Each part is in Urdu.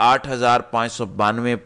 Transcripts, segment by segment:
8,592,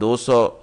200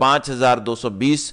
5,220,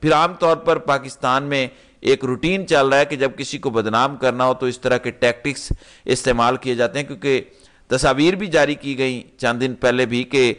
پھر عام طور پر پاکستان میں ایک روٹین چل رہا ہے کہ جب کسی کو بدنام کرنا ہو تو اس طرح کے ٹیکٹکس استعمال کیے جاتے ہیں، کیونکہ تصاویر بھی جاری کی گئیں چند دن پہلے بھی کہ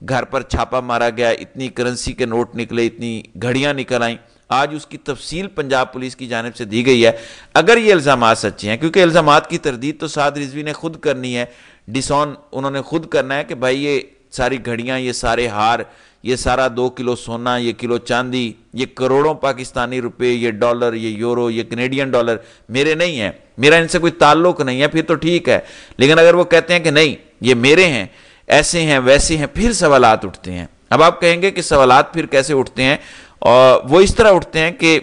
گھر پر چھاپا مارا گیا، اتنی کرنسی کے نوٹ نکلے، اتنی گھڑیاں نکل آئیں۔ آج اس کی تفصیل پنجاب پولیس کی جانب سے دی گئی ہے۔ اگر یہ الزامات سچے ہیں، کیونکہ الزامات کی تردید تو سعد رضوی نے خود کرنی ہے، ڈسون انہوں نے خود کرنا ہے کہ بھائی یہ ساری گھڑیاں، یہ سارے ہار، یہ سارا 2 کلو سونا، یہ کلو چاندی، یہ کروڑوں پاکستانی روپے، یہ ڈالر، یہ یورو، یہ کینیڈین ڈالر میرے نہیں ہیں، میرا ان سے کوئی تعلق نہیں ہے، پھر تو ٹھیک ہے۔ لیکن اگر وہ کہتے ہیں کہ نہیں یہ میرے ہیں، ایسے ہیں ویسے ہیں، پھر سوالات اٹھتے ہیں۔ اب آپ کہیں گے کہ سوالات پھر کیسے اٹھتے ہیں؟ اور وہ اس طرح اٹھتے ہیں کہ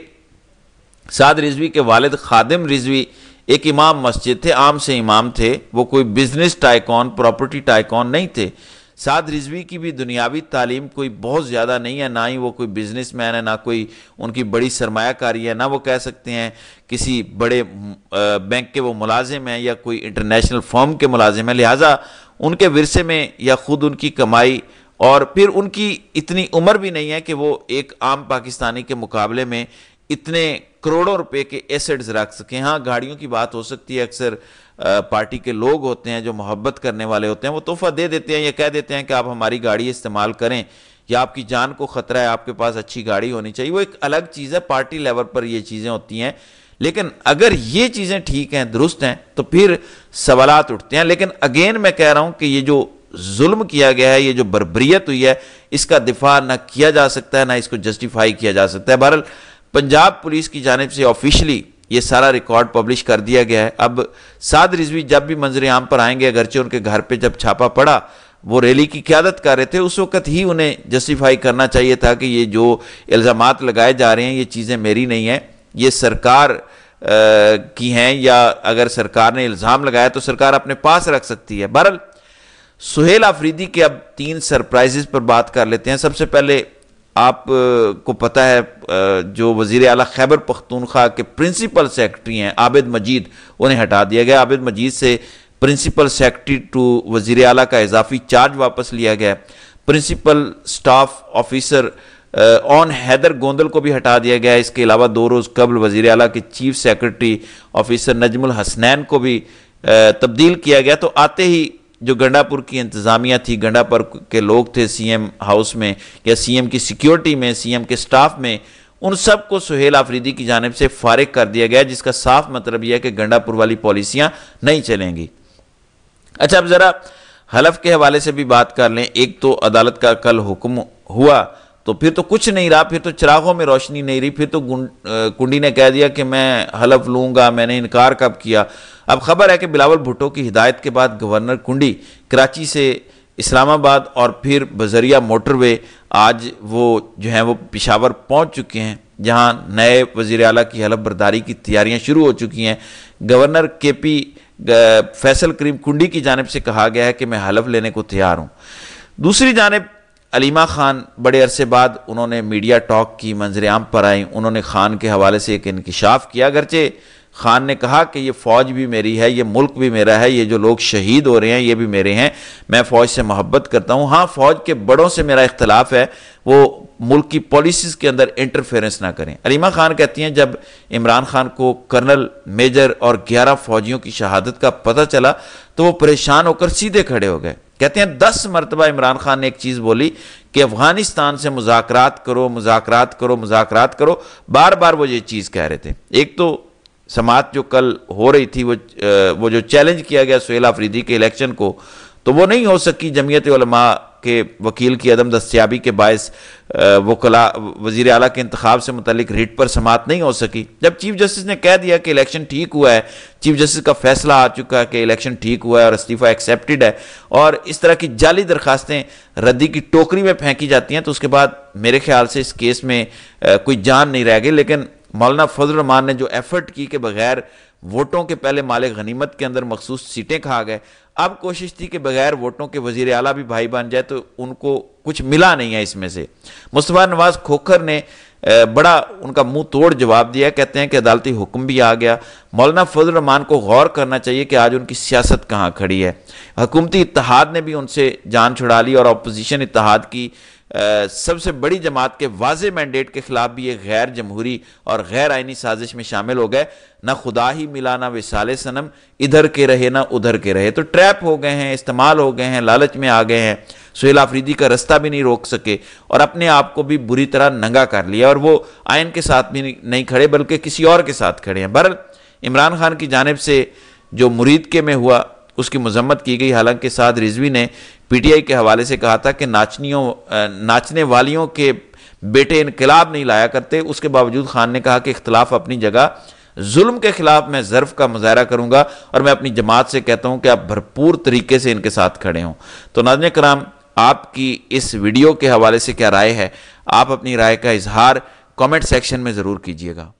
سعد رضوی کے والد خادم رضوی ایک امام مسجد تھے، عام سے امام تھے، وہ کوئی بزنس ٹائکون، پراپرٹی ٹائکون نہیں تھے۔ سعد رضوی کی بھی دنیاوی تعلیم کوئی بہت زیادہ نہیں ہے، نہ ہی وہ کوئی بزنس مین ہے، نہ کوئی ان کی بڑی سرمایہ کاری ہے، نہ وہ کہہ سکتے ہیں کسی بڑے بینک کے وہ ملازم ہیں یا کوئی انٹرنیشنل فرم کے ملازم ہیں۔ لہٰذا ان کے ورثے میں یا خود ان کی کمائی، اور پھر ان کی اتنی عمر بھی نہیں ہے کہ وہ ایک عام پاکستانی کے مقابلے میں اتنے کروڑوں روپے کے ایسٹس رکھ سکیں۔ ہاں گاڑیوں کی بات ہو سکتی ہے، اکثر پارٹی کے لوگ ہوتے ہیں جو محبت کرنے والے ہوتے ہیں، وہ تحفہ دے دیتے ہیں یا کہہ دیتے ہیں کہ آپ ہماری گاڑی استعمال کریں، یا آپ کی جان کو خطرہ ہے، آپ کے پاس اچھی گاڑی ہونی چاہیے، وہ ایک الگ چیز ہے، پارٹی لیول پر یہ چیزیں ہوتی ہیں۔ لیکن اگر یہ چیزیں ٹھیک ہیں، درست ہیں، تو پھر سوالات اٹھتے ہیں۔ لیکن اگین میں کہہ رہا ہوں کہ یہ جو ظلم کیا گیا ہے، یہ جو بربریت ہوئی ہے، اس کا دفاع نہ کیا جا سکتا ہے، نہ اس کو جسٹیفائی کیا جا سکتا ہے۔ بہرحال پنجاب پولیس کی جانب سے آفیشلی یہ سارا ریکارڈ پبلش کر دیا گیا ہے۔ اب سعد رضوی جب بھی منظر عام پر آئیں گے، اگرچہ ان کے گھر پہ جب چھاپا پڑا وہ ریلی کی قیادت کر رہے تھے، اس وقت ہی انہیں جسٹیفائی کرنا چاہیے تھا کہ یہ جو الزامات لگائے جا رہے ہیں یہ چیزیں میری نہیں ہیں، یہ سرکار کی ہیں، یا اگر سرکار نے الزام لگایا تو سرکار اپنے پاس رکھ سکتی ہے۔ بہرحال سہیل آفریدی کے اب 3 سرپرائزز پر بات کر لیتے ہیں۔ سب سے پہلے آپ کو پتہ ہے جو وزیر اعلیٰ خیبر پختونخوا کے پرنسپل سیکرٹری ہیں عابد مجید، انہیں ہٹا دیا گیا۔ عابد مجید سے پرنسپل سیکرٹری ٹو وزیر اعلیٰ کا اضافی چارج واپس لیا گیا۔ پرنسپل سٹاف آفیسر آن حیدر گوندل کو بھی ہٹا دیا گیا۔ اس کے علاوہ 2 روز قبل وزیر اعلیٰ کے چیف سیکرٹری آفیسر نجم الحسنین کو بھی تبدیل کیا گیا۔ تو آتے ہی جو گنڈا پور کی انتظامیہ تھی، گنڈا پور کے لوگ تھے سی ایم ہاؤس میں یا سی ایم کی سیکیورٹی میں، سی ایم کے سٹاف میں، ان سب کو سہیل آفریدی کی جانب سے فارغ کر دیا گیا، جس کا صاف مطلب یہ ہے کہ گنڈا پور والی پالیسیاں نہیں چلیں گی۔ اچھا اب ذرا حلف کے حوالے سے بھی بات کر لیں۔ ایک تو عدالت کا کل حکم ہوا تو پھر تو کچھ نہیں رہا، پھر تو چراغوں میں روشنی نہیں رہی، پھر تو کنڈی نے کہہ دیا کہ میں حلف لوں گا، میں نے انکار کب کیا۔ اب خبر ہے کہ بلاول بھٹو کی ہدایت کے بعد گورنر کنڈی کراچی سے اسلام آباد اور پھر بذریعہ موٹر وے آج وہ جو ہیں وہ پشاور پہنچ چکے ہیں، جہاں نئے وزیر اعلیٰ کی حلف برداری کی تیاریاں شروع ہو چکی ہیں۔ گورنر کے پی فیصل کریم کنڈی کی جانب سے کہا گیا ہے کہ میں حلف لینے کو تیار ہوں۔ دوسری جانب علیمہ خان بڑے عرصے بعد انہوں نے میڈیا ٹاک کی، منظر عام پر آئیں، انہوں نے خان کے حوالے سے ایک انکشاف کیا۔ اگرچہ خان نے کہا کہ یہ فوج بھی میری ہے، یہ ملک بھی میرا ہے، یہ جو لوگ شہید ہو رہے ہیں یہ بھی میرے ہیں، میں فوج سے محبت کرتا ہوں۔ ہاں فوج کے بڑوں سے میرا اختلاف ہے، وہ ملک کی پالیسیز کے اندر انٹرفیرنس نہ کریں۔ علیمہ خان کہتی ہیں جب عمران خان کو کرنل، میجر اور 11 فوجیوں کی شہادت کا پتہ چلا تو وہ پریشان ہو کر سیدھے کھڑے ہو گئے۔ کہتے ہیں 10 مرتبہ عمران خان نے ایک چیز بولی کہ افغانستان سے مذاکرات کرو، مذاکرات کرو، مذاکرات کرو، بار بار وہ یہ چیز کہہ رہے تھے۔ ایک تو سماعت جو کل ہو رہی تھی وہ جو چیلنج کیا گیا سہیل آفریدی کے الیکشن کو، تو وہ نہیں ہو سکی، جمعیت علماء کے وکیل کی عدم دستیابی کے باعث وزیر اعلیٰ کے انتخاب سے متعلق ریٹ پر سماعت نہیں ہو سکی۔ جب چیف جسٹس نے کہہ دیا کہ الیکشن ٹھیک ہوا ہے، چیف جسٹس کا فیصلہ آ چکا ہے کہ الیکشن ٹھیک ہوا ہے اور استعفیٰ ایکسیپٹڈ ہے، اور اس طرح کی جعلی درخواستیں ردی کی ٹوکری میں پھینکی جاتی ہیں، تو اس کے بعد میرے خیال سے اس کیس میں کوئی جان نہیں رہ گئی۔ لیکن مولانا فضل الرحمان نے جو ایفرٹ کی کہ بغیر ووٹوں کے پہلے مال غنیمت کے اندر مخصوص سیٹیں کھا گئے، اب کوشش تھی کہ بغیر ووٹوں کے وزیر اعلیٰ بھی بھائی بن جائے، تو ان کو کچھ ملا نہیں ہے اس میں سے۔ مصطفیٰ نواز کھوکھر نے بڑا ان کا منہ توڑ جواب دیا، کہتے ہیں کہ عدالتی حکم بھی آ گیا، مولانا فضل الرحمان کو غور کرنا چاہیے کہ آج ان کی سیاست کہاں کھڑی ہے۔ حکومتی اتحاد نے بھی ان سے جان چھڑا لی اور اپوزیشن اتحاد کی سب سے بڑی جماعت کے واضح مینڈیٹ کے خلاف بھی ایک غیر جمہوری اور غیر آئینی سازش میں شامل ہو گئے۔ نہ خدا ہی ملا نہ وصال صنم، ادھر کے رہے نہ ادھر کے رہے، تو ٹریپ ہو گئے ہیں، استعمال ہو گئے ہیں، لالچ میں آ گئے ہیں، سہیل آفریدی کا رستہ بھی نہیں روک سکے اور اپنے آپ کو بھی بری طرح ننگا کر لیا، اور وہ آئین کے ساتھ بھی نہیں کھڑے بلکہ کسی اور کے ساتھ کھڑے ہیں۔ بہرحال عمران خان کی جانب سے جو مرید کے میں ہوا اس کی مذمت کی گئی، حالانکہ سعد رضوی نے پی ٹی آئی کے حوالے سے کہا تھا کہ ناچنے والیوں کے بیٹے انقلاب نہیں لایا کرتے۔ اس کے باوجود خان نے کہا کہ اختلاف اپنی جگہ، ظلم کے خلاف میں ظرف کا مظاہرہ کروں گا اور میں اپنی جماعت سے کہتا ہوں کہ آپ بھرپور طریقے سے ان کے ساتھ کھڑے ہوں۔ تو ناظرین کرام، آپ کی اس ویڈیو کے حوالے سے کیا رائے ہے؟ آپ اپنی رائے کا اظہار کامنٹ سیکشن میں ضرور کیجیے گا۔